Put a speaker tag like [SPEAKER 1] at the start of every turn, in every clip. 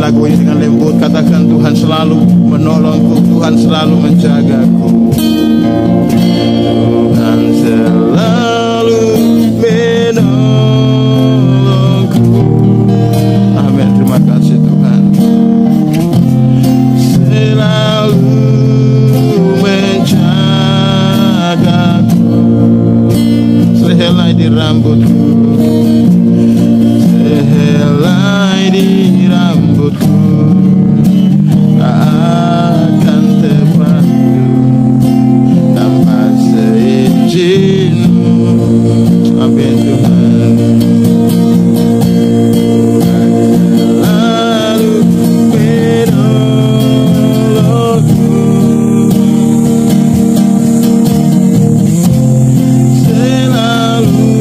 [SPEAKER 1] lagu ini dengan lembut. Katakan, Tuhan selalu menolongku, Tuhan selalu menjagaku, Tuhan selalu menolongku. Amin. Terima kasih Tuhan. Selalu menjagaku, sehelai di rambutku, sehelai di rambutku, tak akan terbantu tanpa seizin-Mu. Amin Tuhan. Selalu menolongku, selalu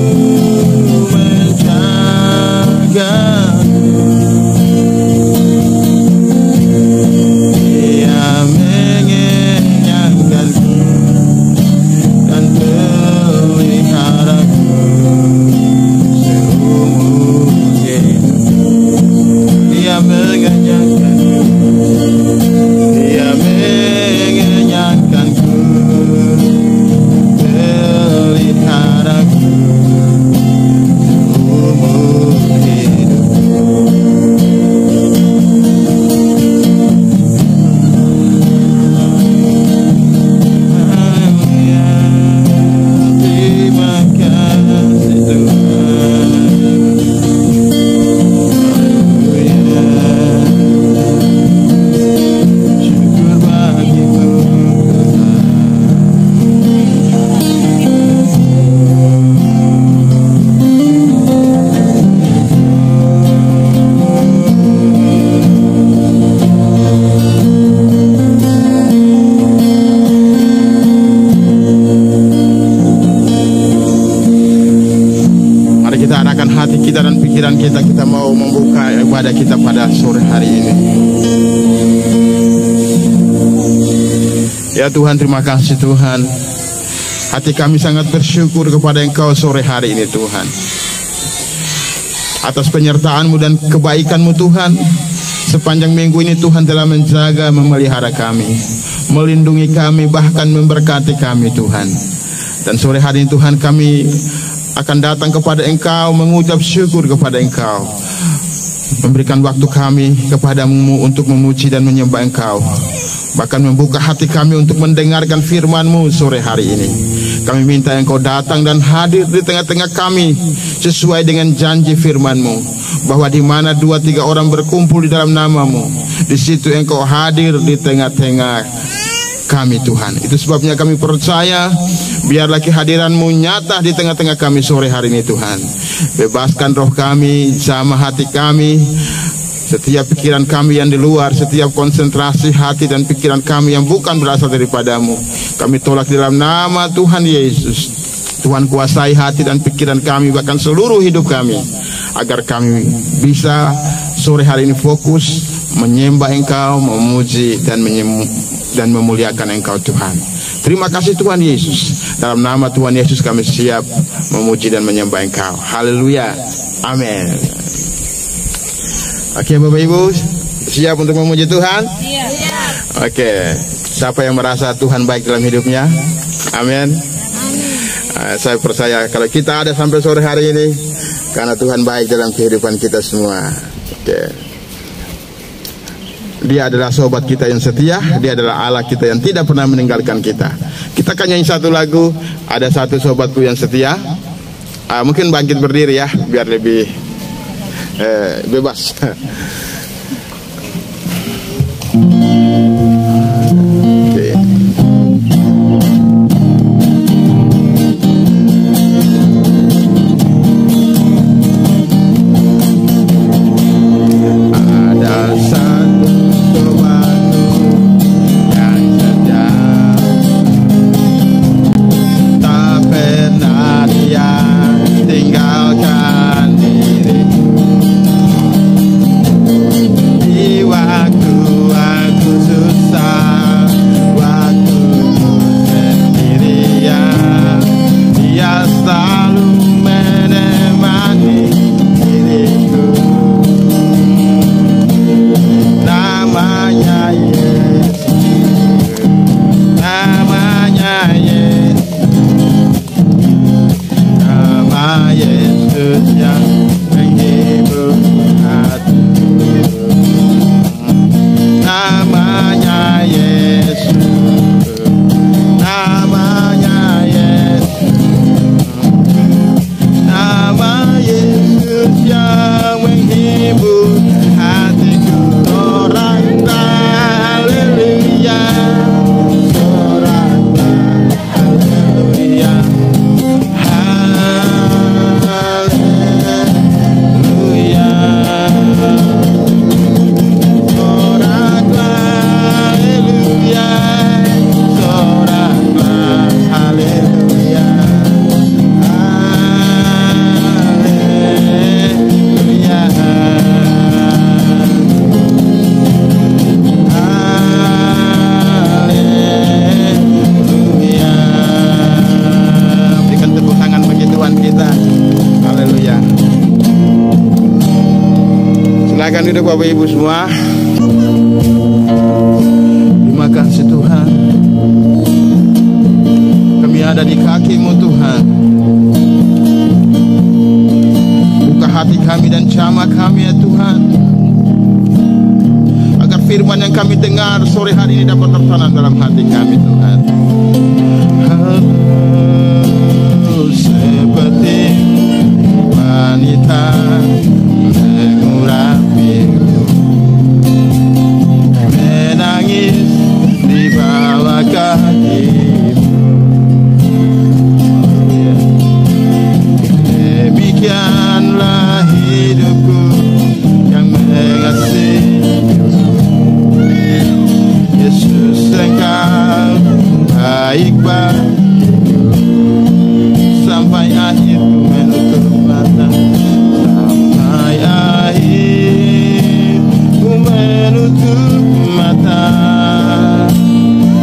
[SPEAKER 1] menjagaku, Dia mengenyangkanku dan peliharaku seumur hidup. Dia mengenyangkanku, Dia mengenyangkanku, peliharaku seumur hidup. Haleluya, terima kasih Tuhan. Haleluya, syukur bagimu Mari kita arahkan hati kita dan pikiran kita. Kita mau membuka ibadah kita pada sore hari ini. Ya Tuhan, terima kasih Tuhan. Hati kami sangat bersyukur kepada Engkau sore hari ini Tuhan, atas penyertaan-Mu dan kebaikan-Mu Tuhan. Sepanjang minggu ini Tuhan telah menjaga, memelihara kami, melindungi kami, bahkan memberkati kami Tuhan. Dan sore hari ini Tuhan, kami akan datang kepada Engkau, mengucap syukur kepada Engkau, memberikan waktu kami kepada-Mu untuk memuji dan menyembah Engkau, bahkan membuka hati kami untuk mendengarkan firman-Mu sore hari ini. Kami minta Engkau datang dan hadir di tengah-tengah kami sesuai dengan janji firman-Mu, bahwa di mana 2-3 orang berkumpul di dalam nama-Mu, di situ Engkau hadir di tengah-tengah kami Tuhan. Itu sebabnya kami percaya, biarlah kehadiran-Mu nyata di tengah-tengah kami sore hari ini Tuhan. Bebaskan roh kami, jamah hati kami, setiap pikiran kami yang di luar, setiap konsentrasi hati dan pikiran kami yang bukan berasal daripada-Mu, kami tolak di dalam nama Tuhan Yesus. Tuhan, kuasai hati dan pikiran kami, bahkan seluruh hidup kami, agar kami bisa sore hari ini fokus menyembah Engkau, memuji dan memuliakan Engkau Tuhan. Terima kasih Tuhan Yesus. Dalam nama Tuhan Yesus kami siap memuji dan menyembah Engkau. Haleluya. Amin. Oke Bapak Ibu, siap untuk memuji Tuhan? Iya. Oke. Siapa yang merasa Tuhan baik dalam hidupnya? Amin. Saya percaya kalau kita ada sampai sore hari ini, karena Tuhan baik dalam kehidupan kita semua. Oke. Dia adalah sobat kita yang setia, Dia adalah Allah kita yang tidak pernah meninggalkan kita. Kita akan nyanyi satu lagu, ada satu sobatku yang setia. Mungkin bangkit berdiri ya, biar lebih bebas.
[SPEAKER 2] Tinggalkan diriku.
[SPEAKER 1] Silakan duduk Bapak Ibu semua. Terima kasih Tuhan. Kami ada di kaki-Mu Tuhan. Buka hati kami dan jamah kami ya Tuhan, agar firman yang kami dengar sore hari ini dapat tertanam dalam hati kami Tuhan. Seperti wanita mengurapi, menangis di bawah kaki-Mu. Demikianlah hidupku yang mengasihi-Mu. Yesus, Engkau baik bagiku sampai akhir ku menutup mata, sampai akhir ku menutup mata.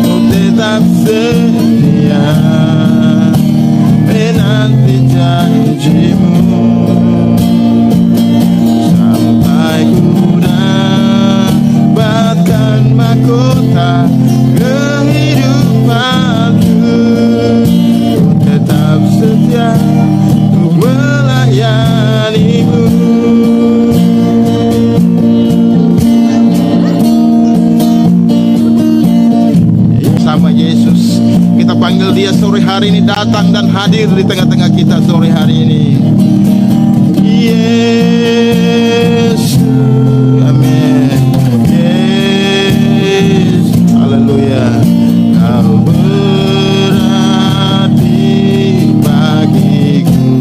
[SPEAKER 1] Ku tetap setia menanti janji-Mu, sampai ku dapatkan mahkota kehidupanku. Ku tetap setia untuk melayani-Mu. Sama Yesus, kita panggil Dia sore hari ini datang dan hadir di tengah-tengah kita sore hari ini. Yesus, amin. Yesus, haleluya. Kau berarti bagiku.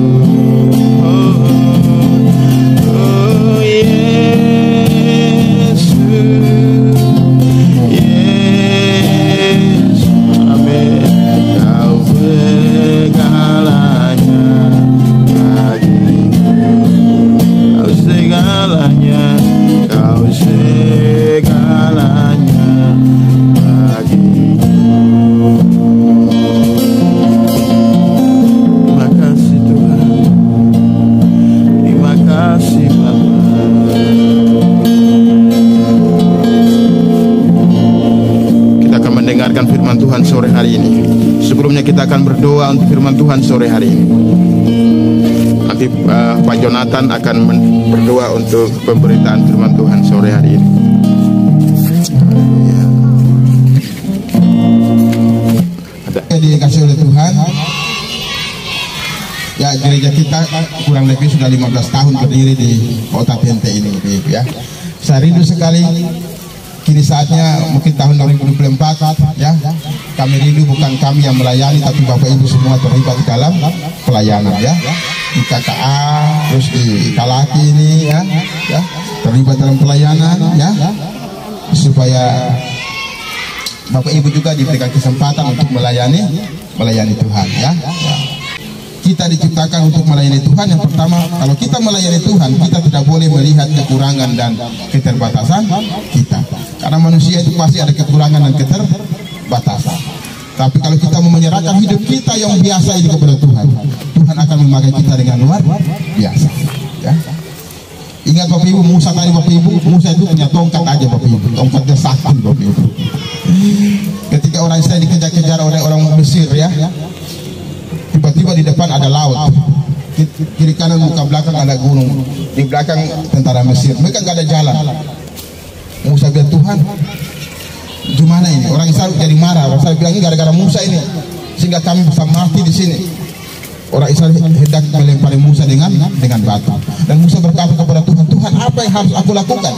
[SPEAKER 1] Oh Yesus, Yesus, amin. Kau segalanya bagiku. Kau segalanya, Kau segalanya bagiku. Terima kasih Tuhan, terima kasih Bapa. Kita akan mendengarkan firman Tuhan sore hari ini. Sebelumnya kita akan berdoa untuk firman Tuhan sore hari ini. Nanti Pak Jonathan akan berdoa untuk pemberitaan firman Tuhan sore hari ini.
[SPEAKER 2] Dikasih oleh Tuhan. Ya, gereja kita kurang lebih sudah 15 tahun berdiri di kota Pente ini, ya. Saya rindu sekali. Kini saatnya mungkin tahun 2024, ya. Kami rindu bukan kami yang melayani, tapi Bapak Ibu semua terlibat dalam pelayanan, ya. Di KKA, terus di Kalaki ini, ya, terlibat dalam pelayanan, ya, supaya Bapak Ibu juga diberikan kesempatan untuk melayani Tuhan, ya. Kita diciptakan untuk melayani Tuhan. Yang pertama, kalau kita melayani Tuhan, kita tidak boleh melihat kekurangan dan keterbatasan kita, karena manusia itu pasti ada kekurangan dan keterbatasan. Tapi kalau kita mau menyerahkan hidup kita yang biasa ini kepada Tuhan, Tuhan akan memakai kita dengan luar biasa, ya. Ingat Bapak Ibu, Musa tadi Bapak Ibu, Musa itu punya tongkat aja Bapak Ibu, tongkatnya sakti Bapak Ibu. Ketika orang Israel dikejar-kejar oleh orang Mesir, ya, tiba-tiba di depan ada laut, kiri kanan muka belakang ada gunung, di belakang tentara Mesir, mereka nggak ada jalan. Musa bilang, Tuhan, gimana ini? Orang Israel jadi marah. Orang Israel bilang, ini gara-gara Musa ini sehingga kami bisa mati di sini. Orang Israel hendak melempari Musa dengan batu. Dan Musa berkata kepada Tuhan, Tuhan, apa yang harus aku lakukan?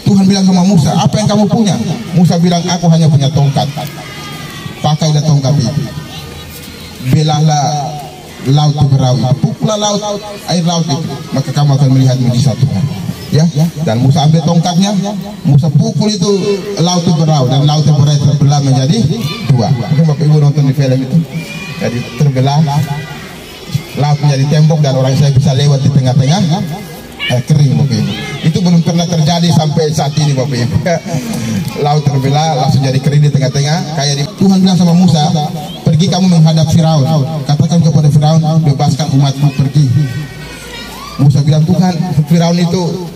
[SPEAKER 2] Tuhan bilang sama Musa, apa yang kamu punya? Musa bilang, aku hanya punya tongkat. Pakailah tongkat itu, belahlah laut itu berair, pukullah laut, air laut itu, maka kamu akan melihat mujizat Tuhan, ya. Dan Musa ambil tongkatnya, Musa pukul itu, laut itu berair, dan laut itu berair terbelah menjadi dua. Mungkin Bapak Ibu nonton di film itu, jadi terbelah, laut menjadi tembok, dan orang saya bisa lewat di tengah-tengah kering Bapak Ibu. Itu belum pernah terjadi sampai saat ini Bapak Ibu. Laut terbelah langsung jadi kering di tengah-tengah. Kayak Tuhan bilang sama Musa, pergi kamu menghadap Firaun, katakan kepada Firaun, bebaskan umatku pergi. Musa bilang, Tuhan, Firaun itu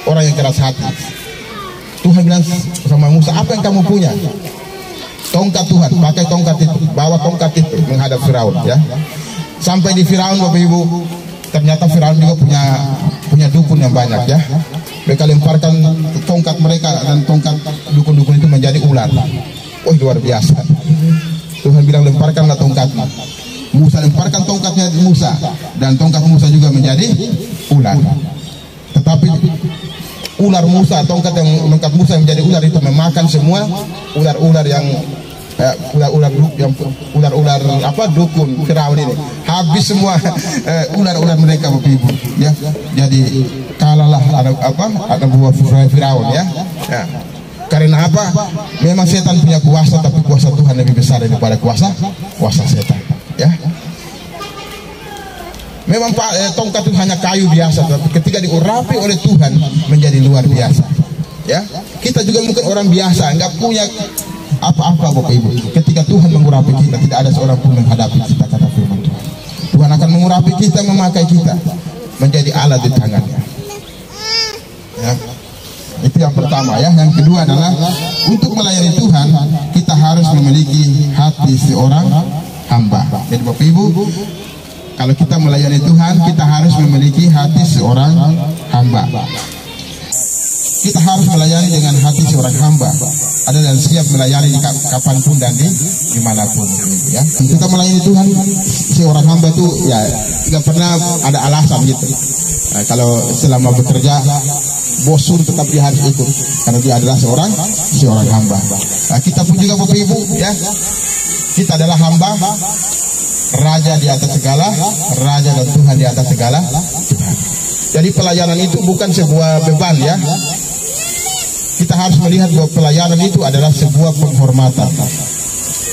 [SPEAKER 2] orang yang keras hati. Tuhan bilang sama Musa, apa yang kamu punya? Tongkat Tuhan, pakai tongkat itu, bawa tongkat itu menghadap Firaun, ya. Sampai di Firaun, Bapak Ibu, ternyata Firaun juga punya dukun yang banyak, ya. Mereka lemparkan tongkat mereka dan tongkat dukun-dukun itu menjadi ular. Oh, luar biasa. Tuhan bilang lemparkanlah tongkatnya. Musa lemparkan tongkatnya Musa, dan tongkat Musa juga menjadi ular. Tetapi ular Musa, tongkat Musa yang menjadi ular itu memakan semua ular-ular yang ular-ular apa dukun Firaun ini. Habis semua ular-ular mereka, Bapak Ibu, ya. Jadi kalahlah ada buah Firaun, ya. Ya. Karena apa? Memang setan punya kuasa, tapi kuasa Tuhan lebih besar daripada kuasa setan, ya. Memang tongkat itu hanya kayu biasa, tapi ketika diurapi oleh Tuhan menjadi luar biasa, ya. Kita juga mungkin orang biasa, nggak punya apa-apa, Bapak Ibu. Ketika Tuhan mengurapi kita, tidak ada seorang pun menghadapi kita, kata firman Tuhan. Tuhan akan mengurapi kita, memakai kita menjadi alat di tangannya, ya. Itu yang pertama, ya. Yang kedua adalah untuk melayani Tuhan kita harus memiliki hati seorang hamba. Jadi Bapak Ibu, kalau kita melayani Tuhan, kita harus memiliki hati seorang hamba. Kita harus melayani dengan hati seorang hamba. Ada dan siap melayani di kapanpun dan dimanapun, ya. Kita melayani Tuhan seorang hamba itu, ya, nggak pernah ada alasan gitu. Nah, kalau selama bekerja bosun, tetap dia harus ikut karena dia adalah seorang hamba. Nah, kita pun juga, Bapak Ibu, ya, kita adalah hamba. Raja di atas segala raja dan Tuhan di atas segala Tuhan. Jadi pelayanan itu bukan sebuah beban, ya. Kita harus melihat bahwa pelayanan itu adalah sebuah penghormatan.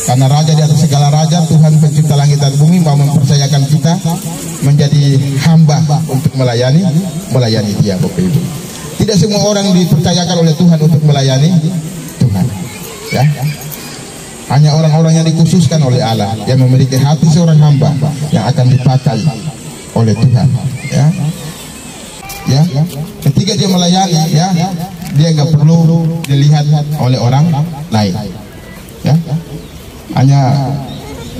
[SPEAKER 2] Karena raja di atas segala raja, Tuhan pencipta langit dan bumi, mau mempercayakan kita menjadi hamba untuk melayani Dia, Bapak Ibu. Tidak semua orang dipercayakan oleh Tuhan untuk melayani Tuhan, ya. Hanya orang-orang yang dikhususkan oleh Allah, yang memiliki hati seorang hamba, yang akan dipakai oleh Tuhan, ya. Ya, ketika dia melayani, ya, dia nggak perlu dilihat oleh orang lain, ya. Hanya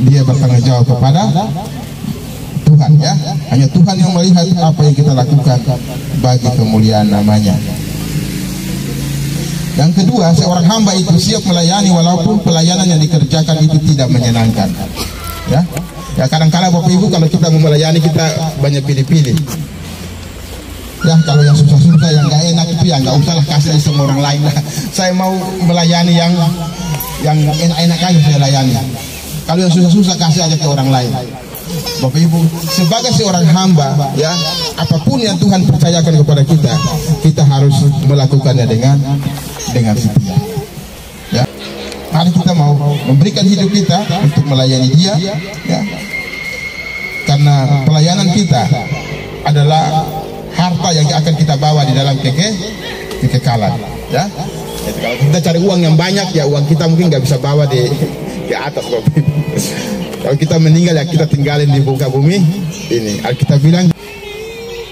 [SPEAKER 2] dia bertanggung jawab kepada Tuhan, ya. Hanya Tuhan yang melihat apa yang kita lakukan bagi kemuliaan namanya. Yang kedua, seorang hamba itu siap melayani walaupun pelayanan yang dikerjakan itu tidak menyenangkan, ya. Ya, kadang-kadang Bapak Ibu, kalau kita mau melayani, kita banyak pilih-pilih, ya. Kalau yang susah-susah, yang nggak enak itu, ya nggak usahlah, kasih sama orang lain lah. Saya mau melayani yang enak-enak aja saya layani. Kalau yang susah-susah, kasih aja ke orang lain. Bapak Ibu, sebagai seorang hamba, ya, apapun yang Tuhan percayakan kepada kita, kita harus melakukannya dengan setia, ya. Mari kita mau memberikan hidup kita untuk melayani Dia, ya. Karena pelayanan kita adalah harta yang akan kita bawa di dalam kekekalan, ya. Jadi kalau kita cari uang yang banyak, ya uang kita mungkin nggak bisa bawa di atas, Bapak Ibu. Kalau kita meninggal, ya kita tinggalin di muka bumi ini. Alkitab bilang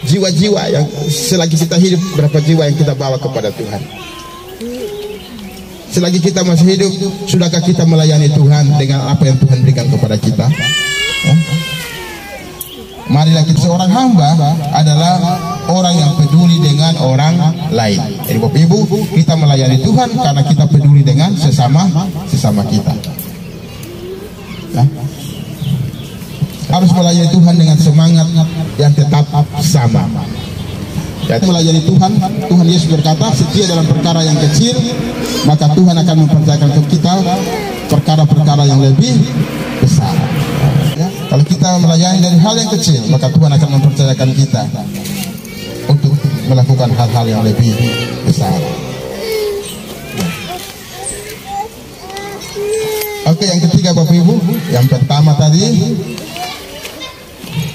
[SPEAKER 2] jiwa-jiwa yang selagi kita hidup, berapa jiwa yang kita bawa kepada Tuhan. Selagi kita masih hidup, sudahkah kita melayani Tuhan dengan apa yang Tuhan berikan kepada kita, ya? Marilah kita, seorang hamba adalah orang yang peduli dengan orang lain. Jadi Bapak Ibu, kita melayani Tuhan karena kita peduli dengan sesama kita, ya. Harus melayani Tuhan dengan semangat yang tetap sama. Ya, melayani Tuhan Yesus berkata, setia dalam perkara yang kecil, maka Tuhan akan mempercayakan ke kita perkara-perkara yang lebih besar, ya. Kalau kita melayani dari hal yang kecil, maka Tuhan akan mempercayakan kita untuk melakukan hal-hal yang lebih besar. Oke, yang ketiga Bapak Ibu, yang pertama tadi,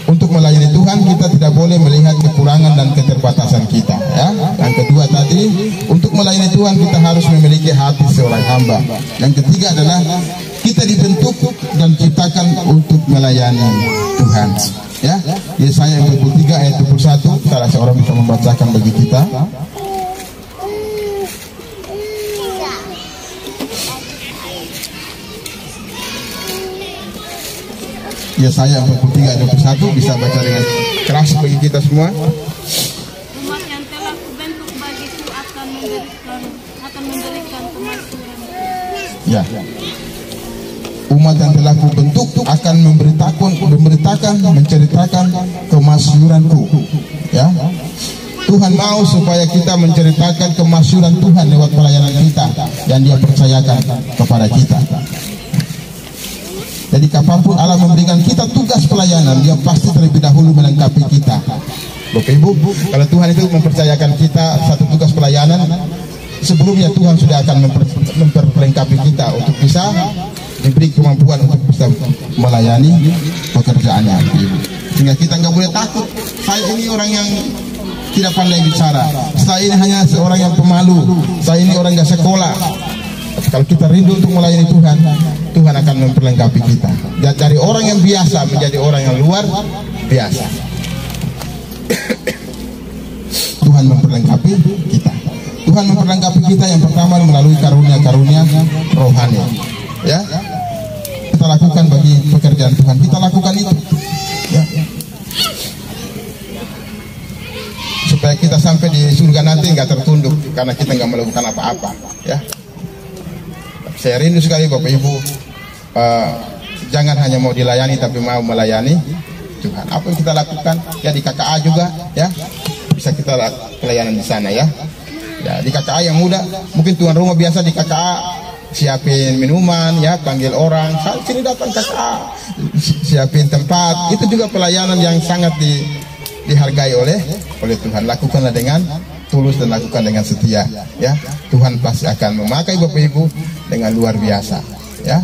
[SPEAKER 2] untuk melayani Tuhan kita tidak boleh melihat kekurangan dan keterbatasan kita, ya. Yang kedua tadi, untuk melayani Tuhan kita harus memiliki hati seorang hamba. Yang ketiga adalah kita dibentuk dan diciptakan untuk melayani Tuhan, ya. Yesaya 23 ayat 21, salah seorang bisa membacakan bagi kita. Yesaya 43 ayat 21 bisa baca dengan keras bagi kita semua.
[SPEAKER 3] Umat yang telah kubentuk bagiku akan memberikan kemakmuran.
[SPEAKER 2] Ya. Umat yang telah kubentuk akan memberitakan, menceritakan kemasyhuranku. Ya. Tuhan mau supaya kita menceritakan kemasyhuran Tuhan lewat pelayanan kita yang Dia percayakan kepada kita. Jadi kapanpun Allah memberikan kita tugas pelayanan, Dia pasti terlebih dahulu melengkapi kita. Bapak Ibu, kalau Tuhan itu mempercayakan kita satu tugas pelayanan, sebelumnya Tuhan sudah akan memperlengkapi kita untuk bisa diberi kemampuan untuk bisa melayani pekerjaannya. Sehingga kita nggak boleh takut. Saya ini orang yang tidak pandai bicara. Saya ini hanya seorang yang pemalu. Saya ini orang nggak sekolah. Kalau kita rindu untuk melayani Tuhan, Tuhan akan memperlengkapi kita. Dari orang yang biasa menjadi orang yang luar biasa. Tuhan memperlengkapi kita. Tuhan memperlengkapi kita yang pertama melalui karunia-karunia rohani. Ya, kita lakukan bagi pekerjaan Tuhan. Kita lakukan itu. Ya. Supaya kita sampai di surga nanti nggak tertunduk karena kita nggak melakukan apa-apa. Ya. Saya rindu sekali Bapak Ibu, jangan hanya mau dilayani tapi mau melayani Tuhan. Apa yang kita lakukan ya di KKA juga ya, bisa kita pelayanan di sana ya. Ya di KKA yang muda, mungkin tuan rumah biasa di KKA siapin minuman ya, panggil orang, sini datang KKA, siapin tempat, itu juga pelayanan yang sangat dihargai oleh Tuhan. Lakukanlah dengan tulus dan lakukan dengan setia ya. Tuhan pasti akan memakai Bapak Ibu dengan luar biasa ya.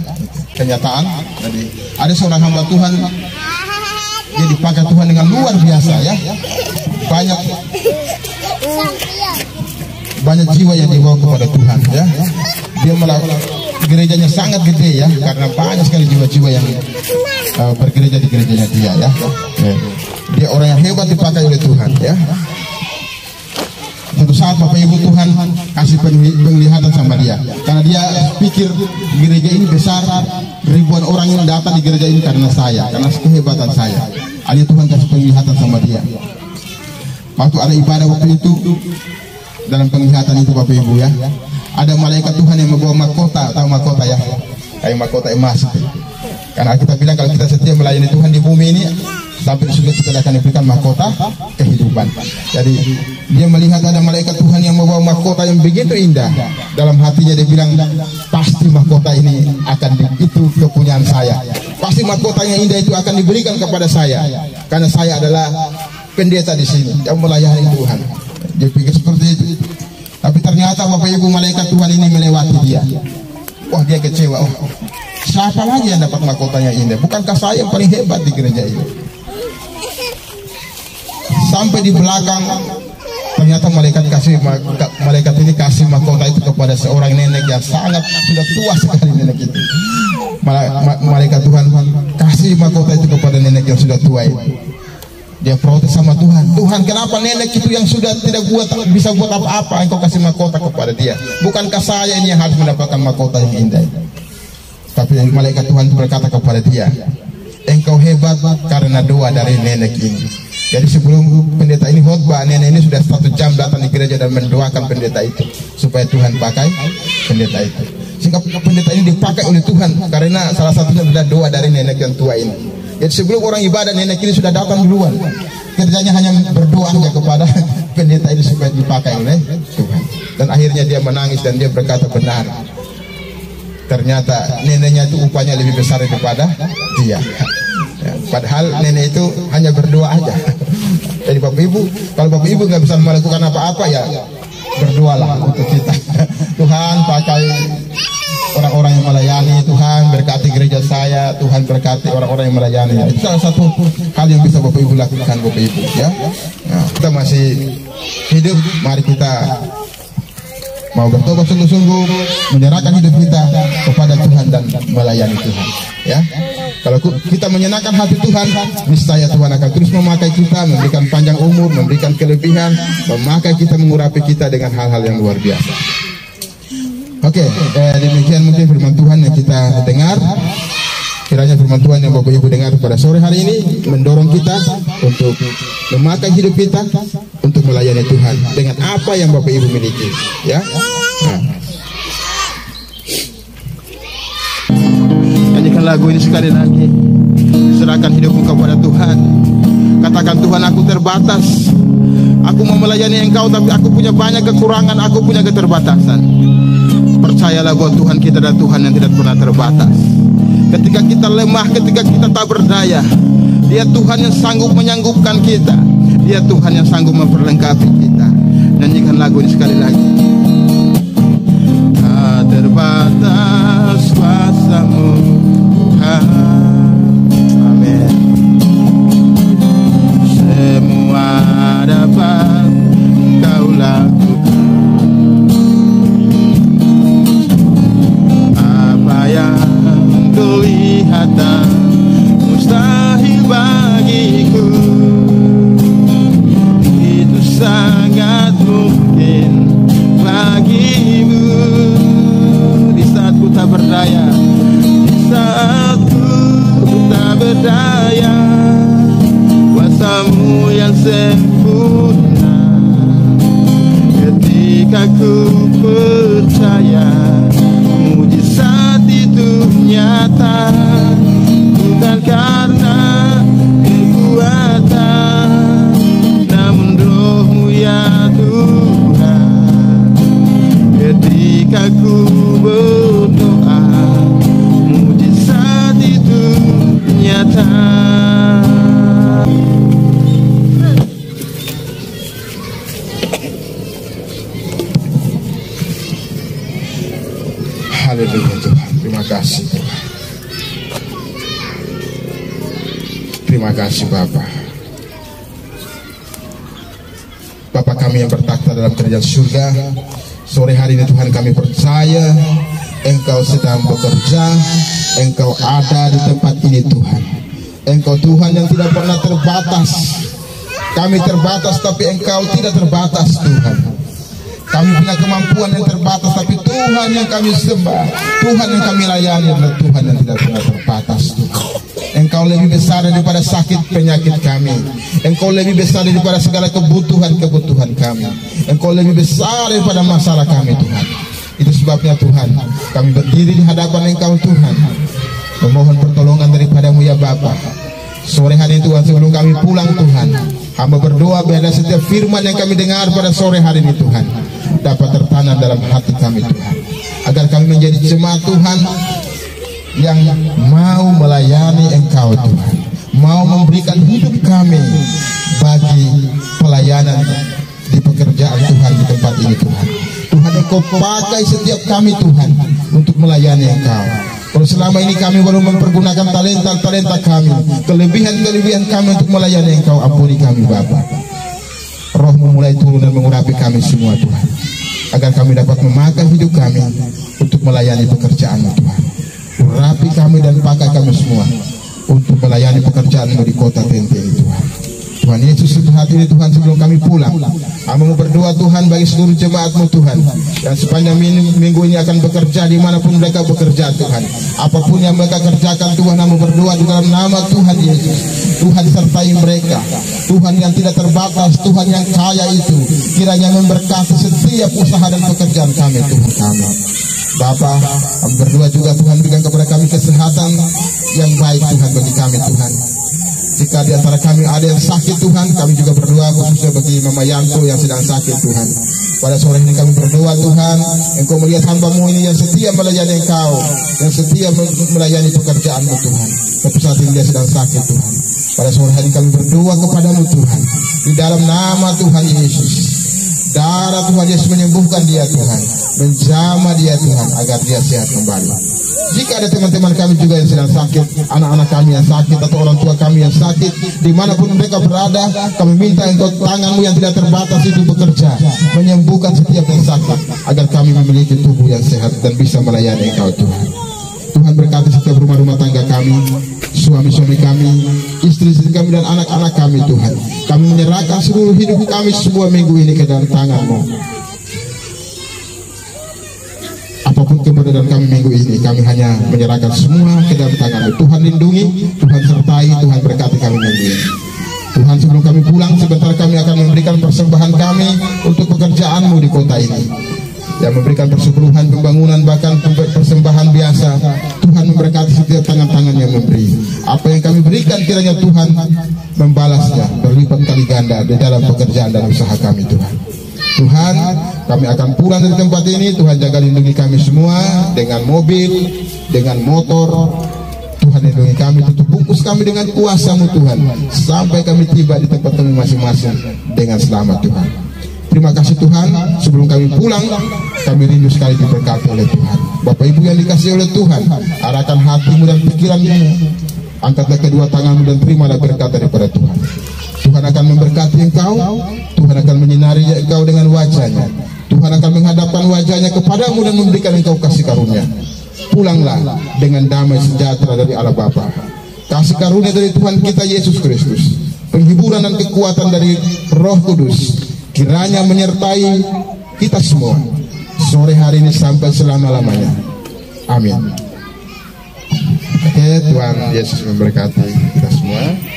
[SPEAKER 2] Kenyataan tadi ada seorang hamba Tuhan, dia dipakai Tuhan dengan luar biasa ya. Banyak jiwa yang dibawa kepada Tuhan ya. Dia gerejanya sangat gede ya, karena banyak sekali jiwa-jiwa yang bergereja di gerejanya dia ya. Dia orang yang hebat dipakai oleh Tuhan ya. Suatu saat Bapak Ibu Tuhan kasih penglihatan sama dia, karena dia pikir gereja ini besar, ribuan orang yang datang di gereja ini karena saya, karena kehebatan saya. Akhirnya Tuhan kasih penglihatan sama dia. Waktu ada ibadah waktu itu, dalam penglihatan itu Bapak Ibu ya, ada malaikat Tuhan yang membawa mahkota, tahu mahkota ya, kayak mahkota emas. Karena kita bilang kalau kita setia melayani Tuhan di bumi ini, sampai sudah kita akan diberikan mahkota kehidupan. Jadi dia melihat ada malaikat Tuhan yang membawa mahkota yang begitu indah. Dalam hatinya dia bilang, pasti mahkota ini itu kepunyaan saya. Pasti mahkota yang indah itu akan diberikan kepada saya, karena saya adalah pendeta di sini yang melayani Tuhan. Dia pikir seperti itu. Tapi ternyata Bapak Ibu, malaikat Tuhan ini melewati dia. Wah, dia kecewa. Oh, siapa lagi yang dapat mahkotanya indah? Bukankah saya yang paling hebat di gereja ini? Sampai di belakang, ternyata malaikat ini kasih mahkota itu kepada seorang nenek yang sangat sudah tua sekali. Nenek itu, malaikat Tuhan kasih mahkota itu kepada nenek yang sudah tua itu. Dia protes sama Tuhan. Tuhan, kenapa nenek itu yang sudah tidak bisa buat apa-apa, engkau kasih mahkota kepada dia? Bukankah saya ini yang harus mendapatkan mahkota yang indah? Tapi malaikat Tuhan berkata kepada dia, engkau hebat karena doa dari nenek ini. Jadi sebelum pendeta ini khotbah, nenek ini sudah 1 jam datang di gereja dan mendoakan pendeta itu supaya Tuhan pakai pendeta itu. Sehingga pendeta ini dipakai oleh Tuhan karena salah satunya adalah doa dari nenek yang tua ini. Jadi sebelum orang ibadah, nenek ini sudah datang duluan. Kerjanya hanya berdoa saja kepada pendeta ini supaya dipakai oleh Tuhan. Dan akhirnya dia menangis dan dia berkata benar. Ternyata neneknya itu upahnya lebih besar daripada dia. Ya, padahal nenek itu hanya berdoa aja. Jadi Bapak Ibu, kalau Bapak Ibu nggak bisa melakukan apa-apa ya berdoalah untuk kita. Tuhan pakai orang-orang yang melayani, Tuhan berkati gereja saya, Tuhan berkati orang-orang yang melayani. Itu salah satu hal yang bisa Bapak Ibu lakukan Bapak Ibu ya. Nah, kita masih hidup, mari kita mau bertobat sungguh-sungguh, menyerahkan hidup kita kepada Tuhan dan melayani Tuhan ya. Kalau kita menyenangkan hati Tuhan, niscaya Tuhan akan terus memakai kita, memberikan panjang umur, memberikan kelebihan, memakai kita, mengurapi kita dengan hal-hal yang luar biasa. Oke, demikian mungkin firman Tuhan yang kita dengar. Kiranya firman Tuhan yang Bapak Ibu dengar pada sore hari ini mendorong kita untuk memakai hidup kita untuk melayani Tuhan dengan apa yang Bapak Ibu miliki, ya. Nah.
[SPEAKER 1] Nyanyikan lagu ini sekali lagi. Serahkan hidupmu kepada Tuhan. Katakan, Tuhan, aku terbatas. Aku mau melayani Engkau, tapi aku punya banyak kekurangan, aku punya keterbatasan. Percayalah bahwa Tuhan kita adalah Tuhan yang tidak pernah terbatas. Ketika kita lemah, ketika kita tak berdaya, Dia Tuhan yang sanggup menyanggupkan kita. Dia Tuhan yang sanggup memperlengkapi kita. Nyanyikan lagu ini sekali lagi. Tak terbatas kuasa-Mu, Tuhan. Amin. Semua dapat Kau lakukan. Apa yang kelihatan mustahil bagiku, itu sangat mungkin bagimu. Di saat ku tak berdaya, di saat ku tak berdaya, kuasa-Mu yang sempurna. Ketika ku percaya mujizat itu nyata, bukan karena kekuatan, namun Roh-Mu ya Tuhan. Ketika ku berdoa, mujizat itu nyata.
[SPEAKER 2] Haleluya Tuhan, terima kasih Tuhan. Terima kasih Bapa. Bapa kami yang bertakhta dalam kerajaan surga, sore hari ini Tuhan kami percaya Engkau sedang bekerja, Engkau ada di tempat ini Tuhan. Engkau Tuhan yang tidak pernah terbatas. Kami terbatas tapi Engkau tidak terbatas Tuhan. Kami punya kemampuan yang terbatas, tapi Tuhan yang kami sembah, Tuhan yang kami layani adalah Tuhan yang tidak pernah terbatas Tuhan. Engkau lebih besar daripada sakit penyakit kami. Engkau lebih besar daripada segala kebutuhan kami. Engkau lebih besar daripada masalah kami Tuhan. Itu sebabnya Tuhan, kami berdiri di hadapan Engkau Tuhan, memohon pertolongan daripada-Mu ya Bapa. Sore hari Tuhan, sebelum kami pulang Tuhan, hamba berdoa biar setiap firman yang kami dengar pada sore hari ini Tuhan dapat tertanam dalam hati kami Tuhan, agar kami menjadi jemaat Tuhan yang mau melayani Engkau Tuhan, mau memberikan hidup kami bagi pelayanan di pekerjaan Tuhan di tempat ini Tuhan. Tuhan, Engkau pakai setiap kami Tuhan untuk melayani Engkau. Kalau selama ini kami baru mempergunakan talenta kami, kelebihan kami untuk melayani Engkau, ampuni kami Bapa. Roh-Mu mulai turun dan mengurapi kami semua Tuhan, agar kami dapat memakai hidup kami untuk melayani pekerjaan-Mu Tuhan. Urapi kami dan pakai kami semua untuk melayani pekerjaan-Mu di kota Tente ini Tuhan. Tuhan Yesus, saat ini Tuhan sebelum kami pulang, kami mau berdoa Tuhan bagi seluruh jemaat-Mu Tuhan yang sepanjang minggu ini akan bekerja dimanapun mereka bekerja Tuhan. Apapun yang mereka kerjakan Tuhan, kami berdoa di dalam nama Tuhan Yesus. Tuhan sertai mereka, Tuhan yang tidak terbatas, Tuhan yang kaya itu kiranya memberkati setiap usaha dan pekerjaan kami Tuhan kami. Bapa, kami berdoa juga Tuhan, berikan kepada kami kesehatan yang baik Tuhan bagi kami Tuhan. Jika di antara kami ada yang sakit Tuhan, kami juga berdoa khususnya bagi Mama Yanto yang sedang sakit Tuhan. Pada sore ini kami berdoa Tuhan, Engkau melihat hamba-Mu ini yang setia melayani Engkau, yang setia melayani pekerjaan-Mu Tuhan. Tapi saat ini dia sedang sakit Tuhan. Pada sore hari kami berdoa kepada-Mu Tuhan, di dalam nama Tuhan Yesus. Darah Tuhan Yesus menyembuhkan dia Tuhan, menjamah dia Tuhan agar dia sehat kembali. Jika ada teman-teman kami juga yang sedang sakit, anak-anak kami yang sakit atau orang tua kami yang sakit, dimanapun mereka berada, kami minta Engkau tangan-Mu yang tidak terbatas itu bekerja, menyembuhkan setiap yang sakit, agar kami memiliki tubuh yang sehat dan bisa melayani Engkau Tuhan. Tuhan berkati setiap rumah-rumah tangga kami, suami-suami kami, istri-istri kami dan anak-anak kami Tuhan. Kami menyerahkan seluruh hidup kami semua minggu ini ke dalam tangan-Mu. Apapun kebenaran pergaulan kami minggu ini. Kami hanya menyerahkan semua ke dalam tangan-Mu. Tuhan lindungi, Tuhan sertai, Tuhan berkati kami minggu ini. Tuhan, sebelum kami pulang, sebentar kami akan memberikan persembahan kami untuk pekerjaan-Mu di kota ini. Yang memberikan persepuluhan, pembangunan, bahkan persembahan biasa. Tuhan memberkati setiap tangan-tangan yang memberi. Apa yang kami berikan kiranya Tuhan membalasnya berlipat kali ganda di dalam pekerjaan dan usaha kami, Tuhan. Tuhan, kami akan pulang dari tempat ini. Tuhan jaga lindungi kami semua dengan mobil, dengan motor. Tuhan lindungi kami, tutup bungkus kami dengan kuasa-Mu Tuhan, sampai kami tiba di tempat kami masing-masing dengan selamat, Tuhan. Terima kasih Tuhan. Sebelum kami pulang, kami rindu sekali diberkati oleh Tuhan. Bapak Ibu yang dikasihi oleh Tuhan, arahkan hatimu dan pikiranmu, angkatlah kedua tanganmu dan terimalah berkat daripada Tuhan. Tuhan akan memberkati engkau, Tuhan akan menyinari engkau dengan wajah-Nya. Tuhan akan menghadapkan wajah-Nya kepadamu dan memberikan engkau kasih karunia. Pulanglah dengan damai sejahtera dari Allah Bapa, kasih karunia dari Tuhan kita Yesus Kristus, penghiburan dan kekuatan dari Roh Kudus kiranya menyertai kita semua sore hari ini sampai selama-lamanya. Amin. Oke, Tuhan Yesus memberkati kita semua.